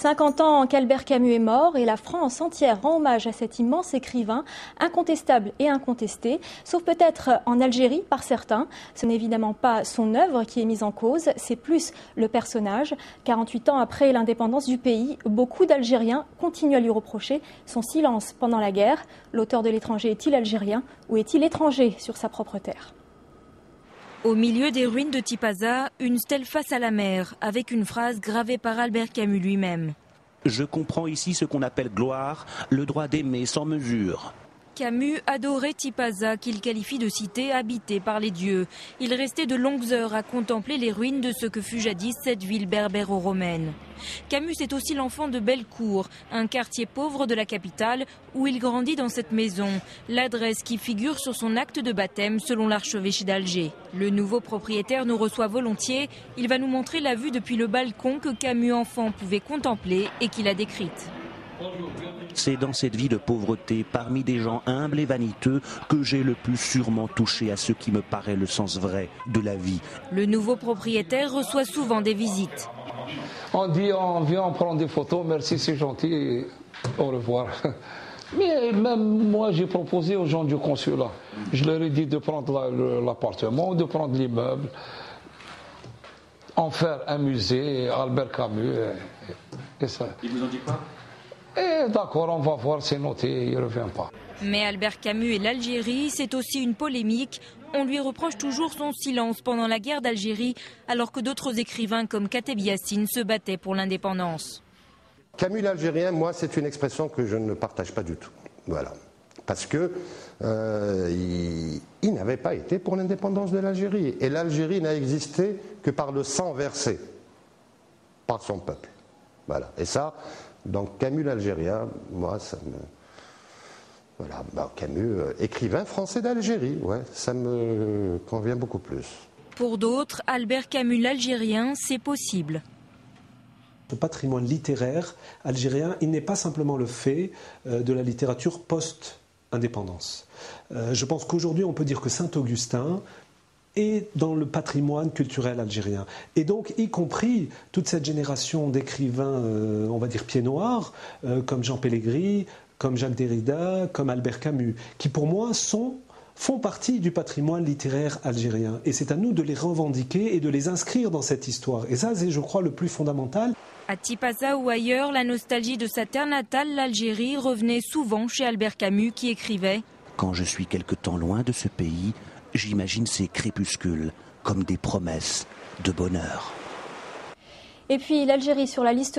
50 ans qu'Albert Camus est mort et la France entière rend hommage à cet immense écrivain, incontestable et incontesté, sauf peut-être en Algérie par certains. Ce n'est évidemment pas son œuvre qui est mise en cause, c'est plus le personnage. 48 ans après l'indépendance du pays, beaucoup d'Algériens continuent à lui reprocher son silence pendant la guerre. L'auteur de L'étranger est-il algérien ou est-il étranger sur sa propre terre ? Au milieu des ruines de Tipaza, une stèle face à la mer, avec une phrase gravée par Albert Camus lui-même. Je comprends ici ce qu'on appelle gloire, le droit d'aimer sans mesure. Camus adorait Tipaza, qu'il qualifie de cité habitée par les dieux. Il restait de longues heures à contempler les ruines de ce que fut jadis cette ville berbéro-romaine. Camus est aussi l'enfant de Bellecour, un quartier pauvre de la capitale où il grandit dans cette maison, l'adresse qui figure sur son acte de baptême selon l'archevêché d'Alger. Le nouveau propriétaire nous reçoit volontiers, il va nous montrer la vue depuis le balcon que Camus enfant pouvait contempler et qu'il a décrite. C'est dans cette vie de pauvreté, parmi des gens humbles et vaniteux, que j'ai le plus sûrement touché à ce qui me paraît le sens vrai de la vie. Le nouveau propriétaire reçoit souvent des visites. On dit on vient, on prend des photos, merci, c'est gentil, au revoir. Mais même moi, j'ai proposé aux gens du consulat. Je leur ai dit de prendre l'appartement, de prendre l'immeuble, en faire un musée, Albert Camus. Et ça. Ils vous ont dit quoi ? Et d'accord, on va voir, c'est noté, il ne revient pas. Mais Albert Camus et l'Algérie, c'est aussi une polémique. On lui reproche toujours son silence pendant la guerre d'Algérie, alors que d'autres écrivains comme Kateb Yassine se battaient pour l'indépendance. Camus l'Algérien, moi, c'est une expression que je ne partage pas du tout. Voilà. Parce que il n'avait pas été pour l'indépendance de l'Algérie. Et l'Algérie n'a existé que par le sang versé par son peuple. Voilà. Et ça, donc Camus l'Algérien, moi, ça me... Voilà, Camus, écrivain français d'Algérie, ouais, ça me convient beaucoup plus. Pour d'autres, Albert Camus l'Algérien, c'est possible. Le patrimoine littéraire algérien, il n'est pas simplement le fait de la littérature post-indépendance. Je pense qu'aujourd'hui, on peut dire que Saint-Augustin est dans le patrimoine culturel algérien. Et donc, y compris toute cette génération d'écrivains, on va dire pieds noirs, comme Jean Pellegrini, comme Jacques Derrida, comme Albert Camus, qui pour moi font partie du patrimoine littéraire algérien. Et c'est à nous de les revendiquer et de les inscrire dans cette histoire. Et ça, c'est, je crois, le plus fondamental. À Tipaza ou ailleurs, la nostalgie de sa terre natale, l'Algérie, revenait souvent chez Albert Camus qui écrivait « Quand je suis quelque temps loin de ce pays, j'imagine ces crépuscules comme des promesses de bonheur. » Et puis l'Algérie sur la liste